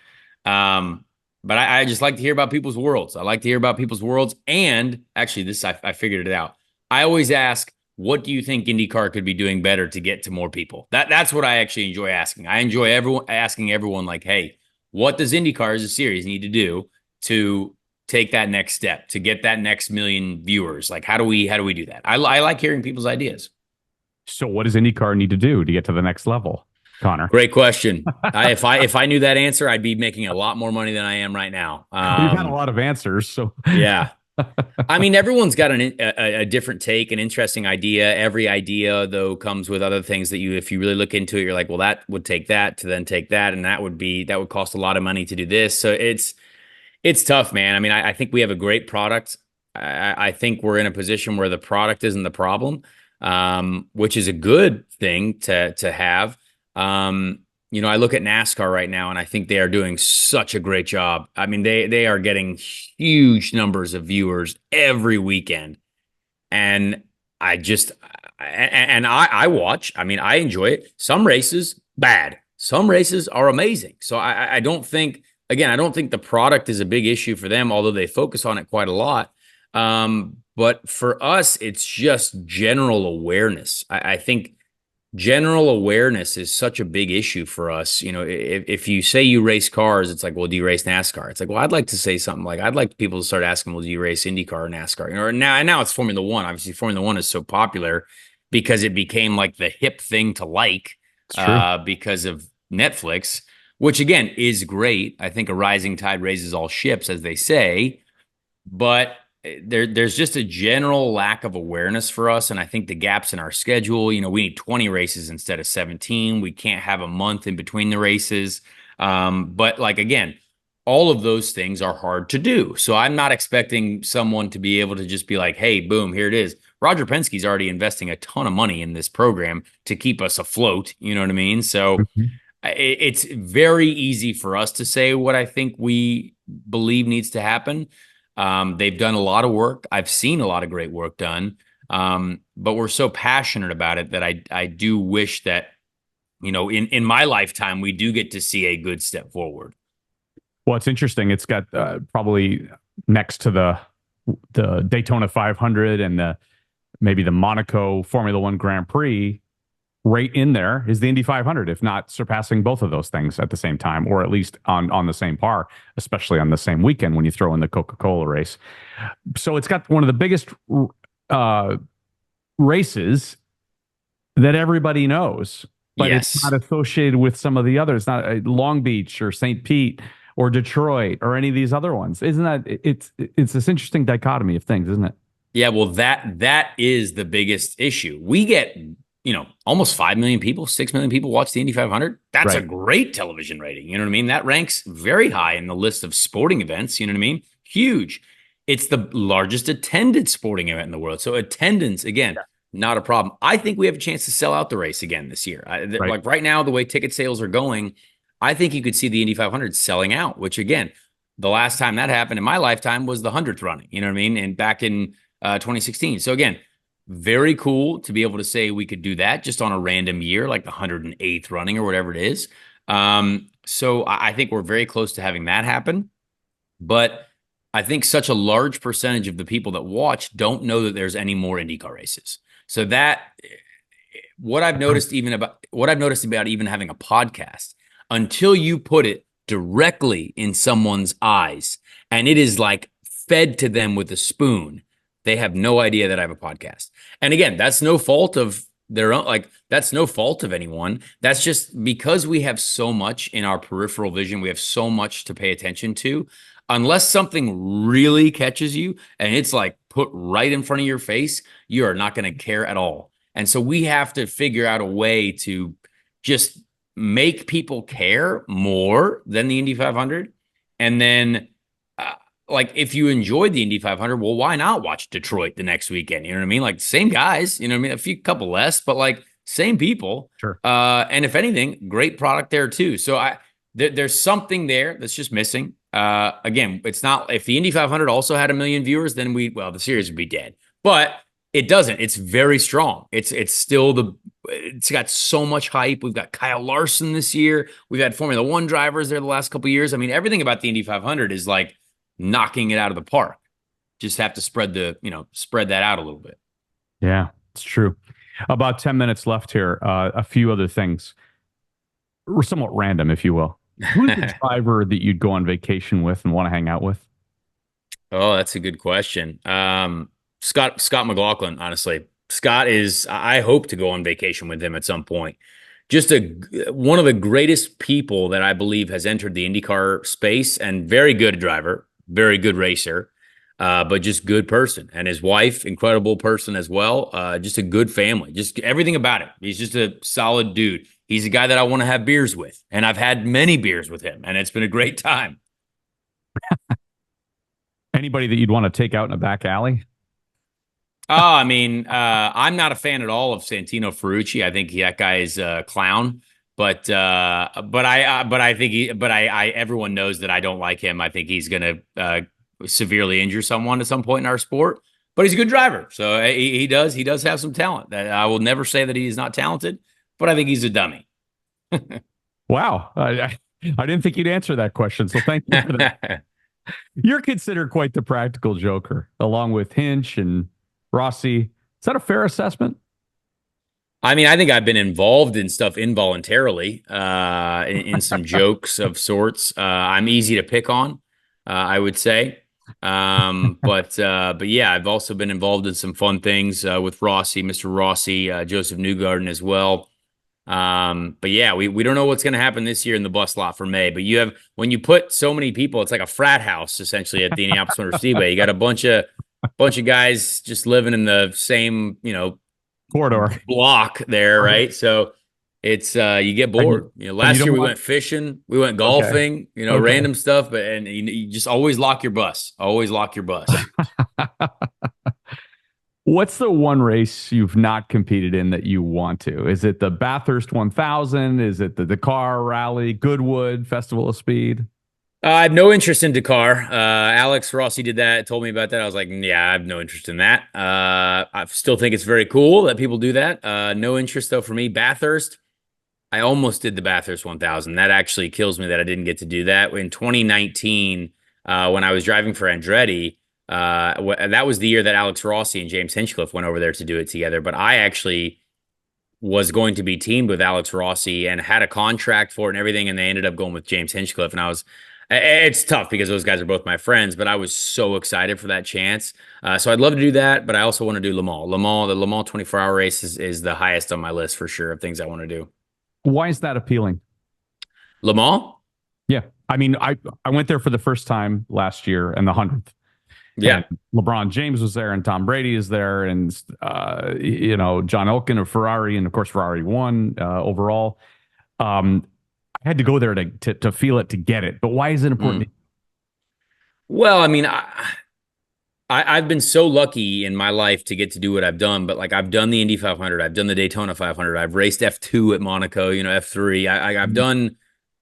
[SPEAKER 1] But I just like to hear about people's worlds. I like to hear about people's worlds. And actually, I figured it out. I always ask, what do you think IndyCar could be doing better to get to more people? That's what I actually enjoy asking. I enjoy asking everyone like, hey, what does IndyCar as a series need to do to take that next step, to get that next million viewers? Like, how do we do that? I like hearing people's ideas.
[SPEAKER 2] So what does IndyCar need to do to get to the next level, Connor?
[SPEAKER 1] Great question. If I knew that answer, I'd be making a lot more money than I am right now.
[SPEAKER 2] We've had a lot of answers, so
[SPEAKER 1] Yeah. I mean, everyone's got a different take, an interesting idea. Every idea, though, comes with other things that if you really look into it, you're like, well, that would take that to then take that, and that would cost a lot of money to do this. So it's tough, man. I mean, I think we have a great product. I think we're in a position where the product isn't the problem, which is a good thing to have. I look at NASCAR right now, and I think they are doing such a great job. I mean, they are getting huge numbers of viewers every weekend, and I just I watch. I mean, I enjoy it. Some races bad, some races are amazing. So I don't think again, I don't think the product is a big issue for them, although they focus on it quite a lot. But for us, it's just general awareness. I think general awareness is such a big issue for us. If you say you race cars, it's like, well, do you race NASCAR? It's like, well, I'd like to say something like, I'd like people to start asking, well, do you race IndyCar or NASCAR? Or now it's Formula One. Obviously, Formula One is so popular because it became like the hip thing to like,
[SPEAKER 2] it's true.
[SPEAKER 1] because of Netflix, which again is great. I think a rising tide raises all ships, as they say, but there's just a general lack of awareness for us. And I think the gaps in our schedule, we need 20 races instead of 17. We can't have a month in between the races. But like, again, all of those things are hard to do. So I'm not expecting someone to be able to just be like, hey, boom, here it is. Roger Penske's already investing a ton of money in this program to keep us afloat. You know what I mean? So
[SPEAKER 2] Mhm.
[SPEAKER 1] it's very easy for us to say what I think we believe needs to happen. They've done a lot of work. I've seen a lot of great work done. But we're so passionate about it that I do wish that, in my lifetime, we do get to see a good step forward.
[SPEAKER 2] Well, it's interesting. It's got probably next to the Daytona 500 and maybe the Monaco Formula One Grand Prix. Right in there is the Indy 500, if not surpassing both of those things at the same time, or at least on the same par, especially on the same weekend when you throw in the Coca-Cola race. So it's got one of the biggest uh, races that everybody knows, but it's
[SPEAKER 1] Yes.
[SPEAKER 2] not associated with some of the others, not Long Beach or St. Pete or Detroit or any of these other ones. Isn't that it's this interesting dichotomy of things, isn't it?
[SPEAKER 1] Yeah, well, that is the biggest issue. We get, almost 5 million people, 6 million people watch the Indy 500. That's a
[SPEAKER 2] Right.
[SPEAKER 1] great television rating. You know what I mean? That ranks very high in the list of sporting events. You know what I mean? Huge. It's the largest attended sporting event in the world. So attendance, again, not a problem. I think we have a chance to sell out the race again this year.
[SPEAKER 2] Right.
[SPEAKER 1] Like right now, the way ticket sales are going, I think you could see the Indy 500 selling out, which again, the last time that happened in my lifetime was the 100th running. You know what I mean? And back in 2016. So again, very cool to be able to say we could do that just on a random year, like the 108th running or whatever it is. So I think we're very close to having that happen. But I think such a large percentage of the people that watch don't know that there's any more IndyCar races. So that what I've noticed about even having a podcast, until you put it directly in someone's eyes and it is like fed to them with a spoon, they have no idea that I have a podcast. And again, that's no fault of their own, like that's no fault of anyone. That's just because we have so much in our peripheral vision, we have so much to pay attention to. Unless something really catches you and it's like put right in front of your face, you are not going to care at all. And so we have to figure out a way to just make people care more than the Indy 500. And then, like, if you enjoyed the Indy 500, well, why not watch Detroit the next weekend? You know what I mean? Like, same guys, you know what I mean? A couple less, but like, same people.
[SPEAKER 2] Sure.
[SPEAKER 1] And if anything, great product there too. So there's something there that's just missing. Again, it's not, if the Indy 500 also had a million viewers, then the series would be dead. But it doesn't. It's very strong. It's got so much hype. We've got Kyle Larson this year. We've had Formula One drivers there the last couple of years. I mean, everything about the Indy 500 is like knocking it out of the park. Just have to spread that out a little bit.
[SPEAKER 2] Yeah. It's true. About 10 minutes left here. A few other things, or somewhat random, if you will. Who's the driver that you'd go on vacation with and want to hang out with?
[SPEAKER 1] Oh, that's a good question. Scott McLaughlin, honestly. Scott is, I hope to go on vacation with him at some point. Just one of the greatest people that I believe has entered the IndyCar space, and very good driver, very good racer, but just good person. And his wife, incredible person as well. Just a good family, just everything about it. He's just a solid dude. He's a guy that I want to have beers with, and I've had many beers with him, and it's been a great time.
[SPEAKER 2] Anybody that you'd want to take out in a back alley?
[SPEAKER 1] Oh, I mean, I'm not a fan at all of Santino Ferrucci. I think that guy is a clown. But I think everyone knows that I don't like him. I think he's going to severely injure someone at some point in our sport. But he's a good driver, so he does have some talent. I will never say that he is not talented, but I think he's a dummy.
[SPEAKER 2] Wow. I didn't think you'd answer that question. So thank you for that. You're considered quite the practical joker, along with Hinch and Rossi. Is that a fair assessment?
[SPEAKER 1] I mean, I think I've been involved in stuff involuntarily, in some jokes of sorts. I'm easy to pick on, I would say. But yeah, I've also been involved in some fun things with Rossi, Mr. Rossi, Joseph Newgarden as well. But yeah, we don't know what's going to happen this year in the bus lot for May. But when you put so many people, it's like a frat house essentially at the Indianapolis Motor Speedway. You got a bunch of guys just living in the same,
[SPEAKER 2] Corridor.
[SPEAKER 1] block there, right? So it's you get bored. Last year we went fishing, we went golfing, random stuff, and you just always lock your bus. Always lock your bus.
[SPEAKER 2] What's the one race you've not competed in that you want to? Is it the Bathurst 1000? Is it the Dakar Rally, Goodwood, Festival of Speed?
[SPEAKER 1] I have no interest in Dakar. Alex Rossi did that, told me about that. I was like, yeah, I have no interest in that. I still think it's very cool that people do that. No interest though for me. Bathurst, I almost did the Bathurst 1000. That actually kills me that I didn't get to do that. In 2019, when I was driving for Andretti, that was the year that Alex Rossi and James Hinchcliffe went over there to do it together. But I actually was going to be teamed with Alex Rossi and had a contract for it and everything, and they ended up going with James Hinchcliffe. And it's tough because those guys are both my friends, but I was so excited for that chance. So I'd love to do that, but I also want to do Le Mans. The Le Mans 24-hour race is the highest on my list for sure of things I want to do.
[SPEAKER 2] Why is that appealing?
[SPEAKER 1] Le Mans?
[SPEAKER 2] Yeah. I mean, I went there for the first time last year and the 100th.
[SPEAKER 1] Yeah.
[SPEAKER 2] And LeBron James was there and Tom Brady is there and, John Elkann of Ferrari, and of course, Ferrari won overall. I had to go there to feel it, to get it. But why is it important?
[SPEAKER 1] Well, I mean, I've been so lucky in my life to get to do what I've done, but like I've done the Indy 500, I've done the Daytona 500, I've raced F2 at Monaco, F3.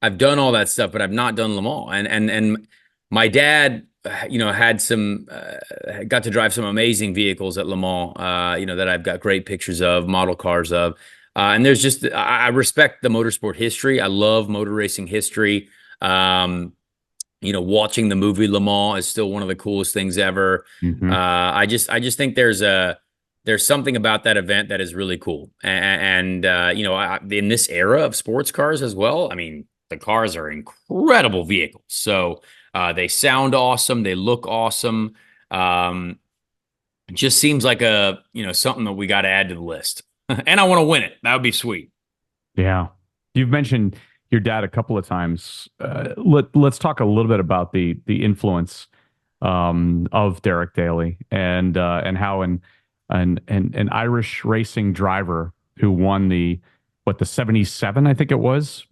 [SPEAKER 1] I've done all that stuff, but I've not done Le Mans. And my dad, had got to drive some amazing vehicles at Le Mans, that I've got great pictures of, model cars of. And there's I respect the motorsport history. I love motor racing history. Watching the movie Le Mans is still one of the coolest things ever.
[SPEAKER 2] Mm-hmm.
[SPEAKER 1] I just think there's something about that event that is really cool. And in this era of sports cars as well, I mean, the cars are incredible vehicles. So they sound awesome. They look awesome. It just seems like something that we got to add to the list. And I want to win it. That would be sweet.
[SPEAKER 2] Yeah. You've mentioned your dad a couple of times. Let's talk a little bit about the influence of Derek Daly and how an Irish racing driver who won the 77, I think it was,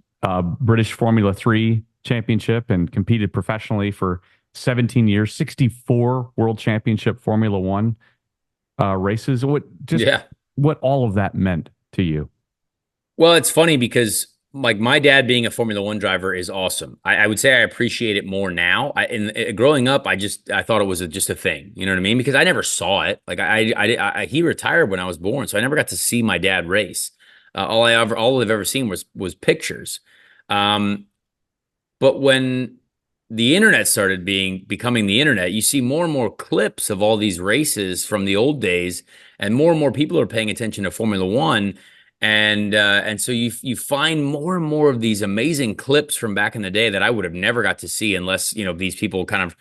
[SPEAKER 2] British Formula 3 championship and competed professionally for 17 years, 64 world championship Formula 1 races. What all of that meant to you?
[SPEAKER 1] Well, it's funny because like my dad being a Formula 1 driver is awesome. I would say I appreciate it more now. Growing up, I thought it was just a thing. You know what I mean? Because I never saw it. Like he retired when I was born, so I never got to see my dad race. All I've ever seen was pictures. But when the internet started becoming the internet, you see more and more clips of all these races from the old days. and more people are paying attention to Formula One. And so you find more and more of these amazing clips from back in the day that I would have never got to see unless, these people kind of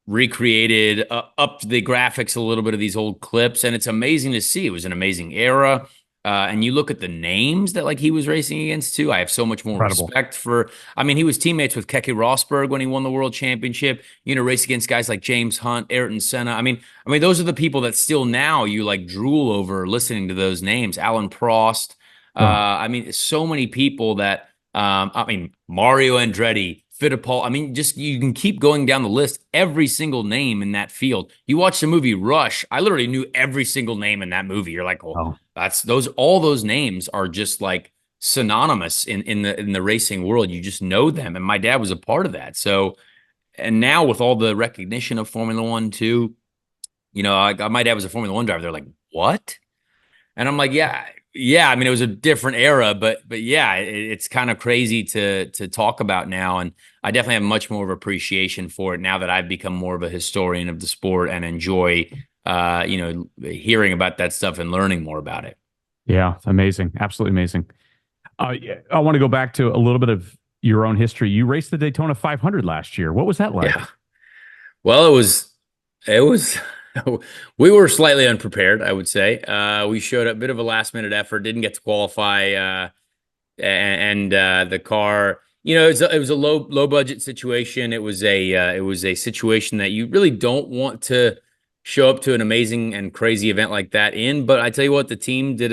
[SPEAKER 1] recreated, upped the graphics a little bit of these old clips, and it's amazing to see. It was an amazing era. And you look at the names that like he was racing against too. I have so much more
[SPEAKER 2] Incredible.
[SPEAKER 1] respect for. I mean, he was teammates with Keke Rosberg when he won the world championship. Race against guys like James Hunt, Ayrton Senna. I mean, those are the people that still now you like drool over listening to those names. Alan Prost.
[SPEAKER 2] Oh,
[SPEAKER 1] I mean, so many people that. I mean, Mario Andretti, Fittipaldi. I mean, just you can keep going down the list. Every single name in that field. You watch the movie Rush. I literally knew every single name in that movie. You're like, well,
[SPEAKER 2] oh,
[SPEAKER 1] that's those. All those names are just like synonymous in the racing world. You just know them, and my dad was a part of that. So, and now with all the recognition of Formula One too, my dad was a Formula One driver. They're like, what? And I'm like, yeah, yeah. I mean, it was a different era, but yeah, it's kind of crazy to talk about now. And I definitely have much more of appreciation for it now that I've become more of a historian of the sport and enjoy, hearing about that stuff and learning more about it.
[SPEAKER 2] yeah, amazing, absolutely amazing. Yeah, I want to go back to a little bit of your own history. You raced the Daytona 500 last year. What was that
[SPEAKER 1] Yeah.
[SPEAKER 2] like?
[SPEAKER 1] Well, it was, we were slightly unprepared, I would say. We showed a bit of a last minute effort, didn't get to qualify. And the car, it was a low budget situation. It was a situation that you really don't want to show up to an amazing and crazy event like that in. But I tell you what, the team did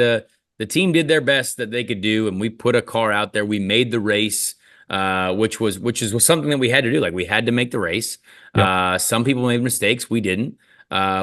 [SPEAKER 1] their best that they could do, and we put a car out there. We made the race, which was something that we had to do. Like we had to make the race.
[SPEAKER 2] Yep.
[SPEAKER 1] Some people made mistakes. We didn't.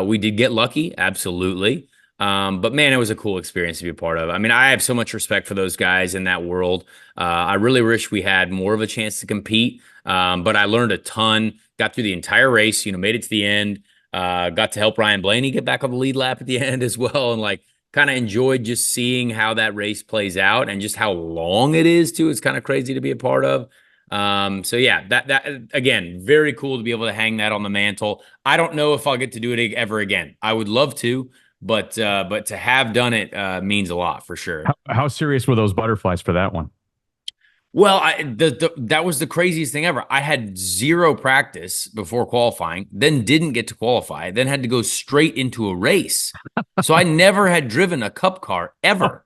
[SPEAKER 1] We did get lucky, absolutely. But man, it was a cool experience to be a part of. I mean, I have so much respect for those guys in that world. I really wish we had more of a chance to compete. But I learned a ton, got through the entire race, made it to the end, got to help Ryan Blaney get back on the lead lap at the end as well. And like kind of enjoyed just seeing how that race plays out and just how long it is too. It's kind of crazy to be a part of. So yeah, that again, very cool to be able to hang that on the mantle. I don't know if I'll get to do it ever again. I would love to, but to have done it means a lot for sure.
[SPEAKER 2] How serious were those butterflies for that one?
[SPEAKER 1] Well, that was the craziest thing ever. I had zero practice before qualifying, then didn't get to qualify, then had to go straight into a race. So I never had driven a cup car ever.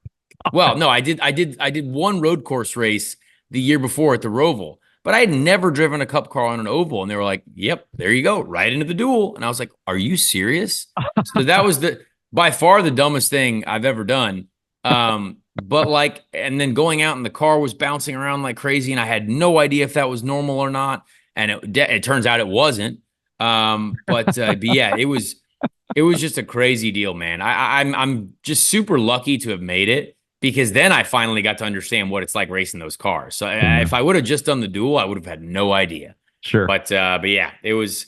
[SPEAKER 1] Well, no, I did one road course race the year before at the Roval, but I had never driven a cup car on an oval. And they were like, "Yep, there you go, right into the duel." And I was like, "Are you serious?" So that was by far the dumbest thing I've ever done. But like, and then going out in the car was bouncing around like crazy, and I had no idea if that was normal or not. And it turns out it wasn't. But yeah, it was just a crazy deal, man. I'm just super lucky to have made it because then I finally got to understand what it's like racing those cars. So
[SPEAKER 2] Yeah,
[SPEAKER 1] if I would have just done the duel, I would have had no idea.
[SPEAKER 2] sure.
[SPEAKER 1] But yeah, it was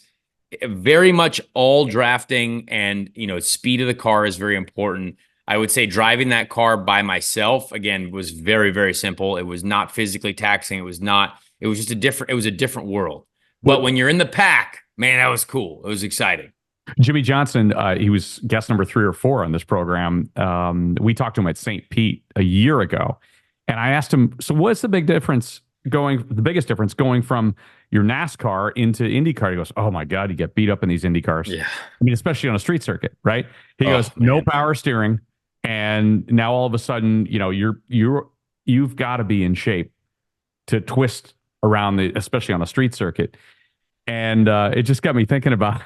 [SPEAKER 1] very much all drafting, and speed of the car is very important. I would say driving that car by myself again was very, very simple. It was not physically taxing. It was not. It was just a different world. But
[SPEAKER 2] What
[SPEAKER 1] when you're in the pack, man, that was cool. It was exciting.
[SPEAKER 2] Jimmy Johnson, he was guest number 3 or 4 on this program. We talked to him at St. Pete a year ago, and I asked him, "So, what's the biggest difference going from your NASCAR into IndyCar?" He goes, "Oh my God, you get beat up in these Indy cars.
[SPEAKER 1] Yeah.
[SPEAKER 2] I mean, especially on a street circuit, right?" He
[SPEAKER 1] Oh
[SPEAKER 2] goes, "No
[SPEAKER 1] man.
[SPEAKER 2] power steering, and now all of a sudden, you've got to be in shape to twist around especially on a street circuit." And it just got me thinking about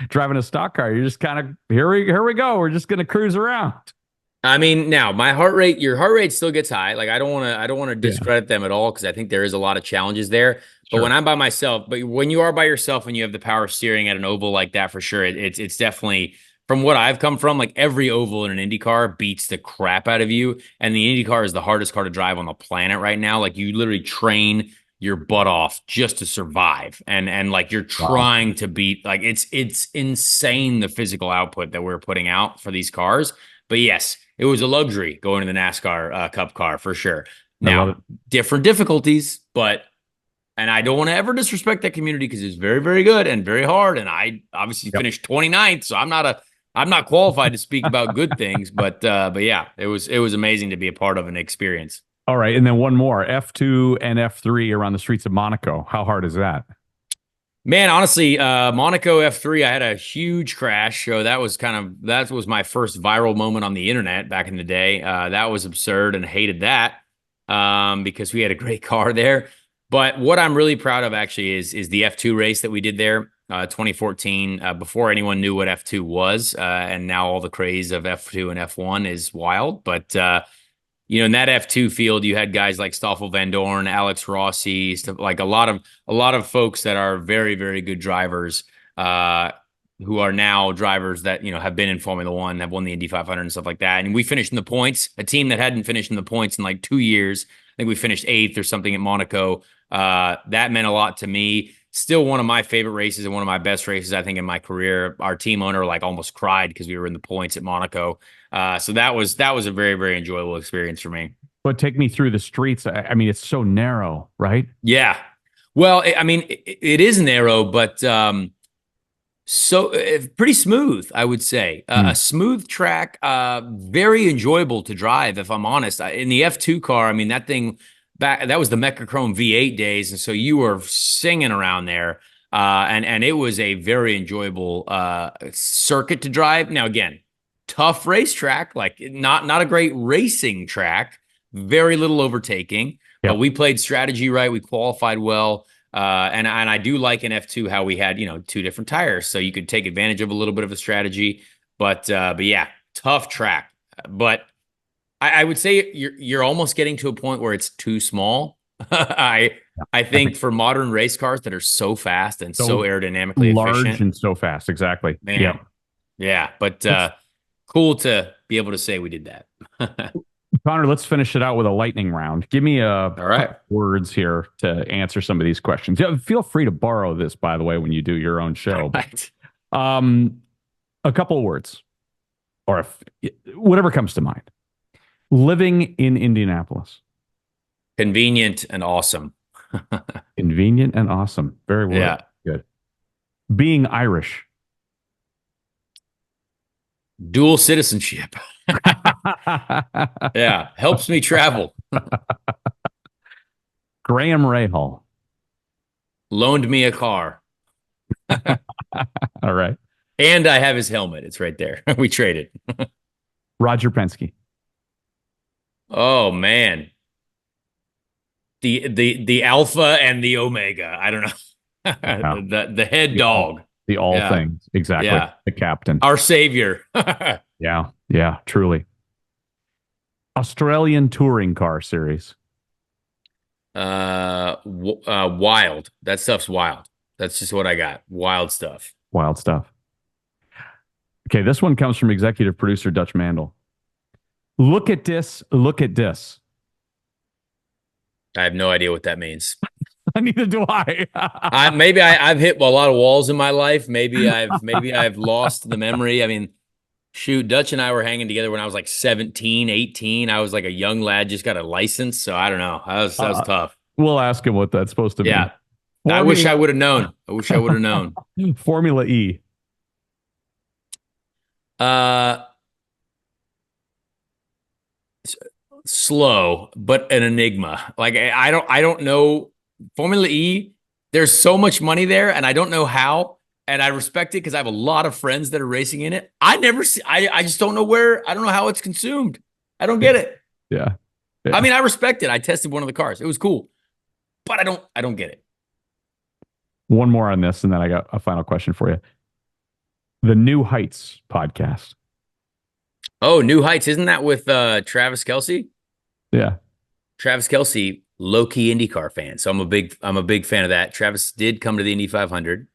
[SPEAKER 2] driving a stock car. You're just kind of here we go. We're just gonna cruise around.
[SPEAKER 1] I mean, now your heart rate still gets high. Like I don't want to
[SPEAKER 2] Yeah,
[SPEAKER 1] discredit them at all because I think there is a lot of challenges there. But when
[SPEAKER 2] sure.
[SPEAKER 1] I'm by myself, but when you are by yourself and you have the power steering at an oval like that, for sure, it's definitely from what I've come from. Like every oval in an Indy car beats the crap out of you, and the Indy car is the hardest car to drive on the planet right now. Like you literally train your butt off just to survive, and like you're
[SPEAKER 2] Wow.
[SPEAKER 1] trying to beat. Like it's insane the physical output that we're putting out for these cars. But yes, it was a luxury going to the NASCAR Cup car for sure.
[SPEAKER 2] I love it.
[SPEAKER 1] Now, different difficulties, and I don't want to ever disrespect that community because it's very, very good and very hard. And I obviously
[SPEAKER 2] Yep.
[SPEAKER 1] finished 29th, so I'm not a I'm not qualified to speak about good things, but yeah, it was amazing to be a part of an experience.
[SPEAKER 2] All right, and then one more, F2 and F3 around the streets of Monaco. How hard is that?
[SPEAKER 1] Man, honestly, Monaco F3, I had a huge crash. So that was my first viral moment on the internet back in the day. That was absurd and hated that because we had a great car there. But what I'm really proud of actually is the F2 race that we did there, 2014, before anyone knew what F2 was, and now all the craze of F2 and F1 is wild. But in that F2 field, you had guys like Stoffel Van Dorn, Alex Rossi, stuff, like a lot of folks that are very, very good drivers, who are now drivers that, have been in Formula One, have won the Indy 500 and stuff like that. And we finished in the points, a team that hadn't finished in the points in like 2 years. I think we finished eighth or something at Monaco. That meant a lot to me. Still one of my favorite races and one of my best races, I think, in my career. Our team owner like almost cried because we were in the points at Monaco. So that was a very, very enjoyable experience for me.
[SPEAKER 2] But take me through the streets. I mean, it's so narrow, right?
[SPEAKER 1] Yeah. Well, I mean, it is narrow, but pretty smooth, I would say. A smooth track, very enjoyable to drive, if I'm honest. In the F2 car, I mean, that thing that was the Mecachrome V8 days, and so you were singing around there. And it was a very enjoyable circuit to drive. Now, again, tough racetrack, like not a great racing track, very little overtaking,
[SPEAKER 2] Yep.
[SPEAKER 1] but we played strategy right. We qualified well. And I do like in F2 how we had, two different tires. So you could take advantage of a little bit of a strategy. But yeah, tough track. But I would say you're almost getting to a point where it's too small. I think for modern race cars that are so fast and so aerodynamically
[SPEAKER 2] large
[SPEAKER 1] efficient,
[SPEAKER 2] and so fast. Exactly.
[SPEAKER 1] man,
[SPEAKER 2] Yeah.
[SPEAKER 1] yeah. But cool to be able to say we did that.
[SPEAKER 2] Connor, let's finish it out with a lightning round. Give me
[SPEAKER 1] All right.
[SPEAKER 2] couple words here to answer some of these questions. Yeah, feel free to borrow this, by the way, when you do your own show.
[SPEAKER 1] Right.
[SPEAKER 2] A couple of words, or whatever comes to mind. Living in Indianapolis.
[SPEAKER 1] Convenient and awesome.
[SPEAKER 2] Convenient and awesome. Very well.
[SPEAKER 1] Yeah.
[SPEAKER 2] Good. Being Irish.
[SPEAKER 1] Dual citizenship. Yeah. Helps me travel.
[SPEAKER 2] Graham Rahal.
[SPEAKER 1] Loaned me a car.
[SPEAKER 2] All right.
[SPEAKER 1] And I have his helmet. It's right there. We traded.
[SPEAKER 2] Roger Penske.
[SPEAKER 1] Oh man. The alpha and the omega. I don't know.
[SPEAKER 2] Wow.
[SPEAKER 1] The head dog.
[SPEAKER 2] The all
[SPEAKER 1] Yeah.
[SPEAKER 2] things. Exactly.
[SPEAKER 1] Yeah.
[SPEAKER 2] The captain.
[SPEAKER 1] Our savior.
[SPEAKER 2] Yeah. Yeah. Truly. Australian touring car series.
[SPEAKER 1] Wild. That stuff's wild. That's just what I got. Wild stuff.
[SPEAKER 2] Wild stuff. Okay. This one comes from executive producer Dutch Mandel. Look at this. Look at this.
[SPEAKER 1] I have no idea what that means.
[SPEAKER 2] Neither do I.
[SPEAKER 1] I've hit a lot of walls in my life. Maybe I've lost the memory. I mean, shoot, Dutch and I were hanging together when I was like 17, 18. I was like a young lad, just got a license. So I don't know. That was tough.
[SPEAKER 2] We'll ask him what that's supposed to mean.
[SPEAKER 1] Yeah. I wish I would have known.
[SPEAKER 2] Formula E.
[SPEAKER 1] Slow, but an enigma. Like I don't know Formula E. There's so much money there, and I don't know how. And I respect it because I have a lot of friends that are racing in it. I never see. I just don't know where. I don't know how it's consumed. I don't get it.
[SPEAKER 2] Yeah.
[SPEAKER 1] I mean, I respect it. I tested one of the cars. It was cool, but I don't get it.
[SPEAKER 2] One more on this, and then I got a final question for you. The New Heights podcast.
[SPEAKER 1] Oh, New Heights, isn't that with Travis Kelce?
[SPEAKER 2] Yeah.
[SPEAKER 1] Travis Kelce, low-key IndyCar fan. So I'm a big fan of that. Travis did come to the Indy 500.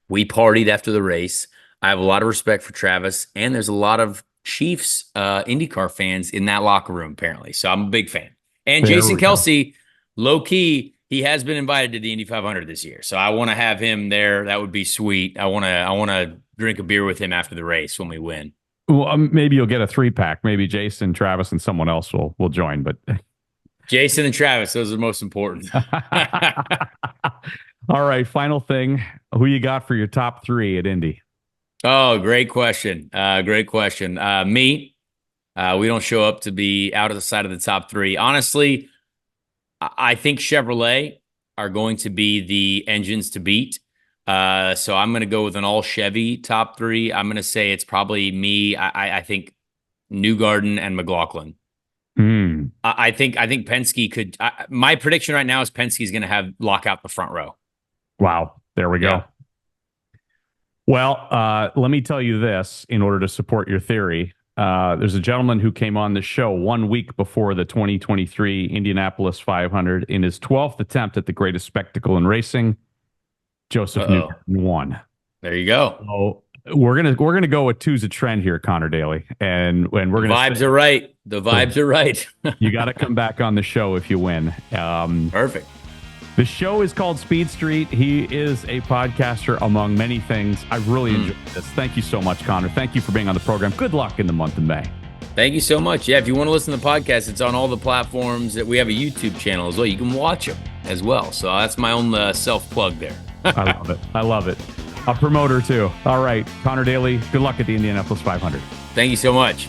[SPEAKER 1] We partied after the race. I have a lot of respect for Travis, and there's a lot of Chiefs IndyCar fans in that locker room, apparently. So I'm a big fan. And
[SPEAKER 2] There
[SPEAKER 1] Jason
[SPEAKER 2] we go.
[SPEAKER 1] Kelce, low-key, he has been invited to the Indy 500 this year. So I want to have him there. That would be sweet. I want to drink a beer with him after the race when we win.
[SPEAKER 2] Well, maybe you'll get a 3-pack. Maybe Jason, Travis, and someone else will join. But
[SPEAKER 1] Jason and Travis, those are most important.
[SPEAKER 2] all right, final thing. Who you got for your top 3 at Indy?
[SPEAKER 1] Oh, great question. Great question. Me, we don't show up to be out of the side of the top three. Honestly, I think Chevrolet are going to be the engines to beat. So I'm going to go with an all Chevy top three. I'm going to say it's probably me. I think Newgarden and McLaughlin.
[SPEAKER 2] Hmm.
[SPEAKER 1] I think Penske could. My prediction right now is Penske's going to have lock out the front row.
[SPEAKER 2] Wow. There we
[SPEAKER 1] Yeah.
[SPEAKER 2] go. Well, let me tell you this in order to support your theory. There's a gentleman who came on the show 1 week before the 2023 Indianapolis 500 in his 12th attempt at the greatest spectacle in racing. Joseph Newgarden
[SPEAKER 1] Uh-oh.
[SPEAKER 2] won.
[SPEAKER 1] There you go.
[SPEAKER 2] So we're gonna go with two's a trend here, Conor Daly, and we're
[SPEAKER 1] The
[SPEAKER 2] gonna say
[SPEAKER 1] vibes are right. The vibes are right.
[SPEAKER 2] you got to come back on the show if you win.
[SPEAKER 1] Perfect.
[SPEAKER 2] The show is called Speed Street. He is a podcaster among many things. I've really enjoyed this. Thank you so much, Conor. Thank you for being on the program. Good luck in the month of May.
[SPEAKER 1] Thank you so much. Yeah, if you want to listen to the podcast, it's on all the platforms. That we have a YouTube channel as well. You can watch them as well. So that's my own self plug there.
[SPEAKER 2] I love it. I love it. A promoter too. All right, Conor Daly. Good luck at the Indianapolis 500.
[SPEAKER 1] Thank you so much.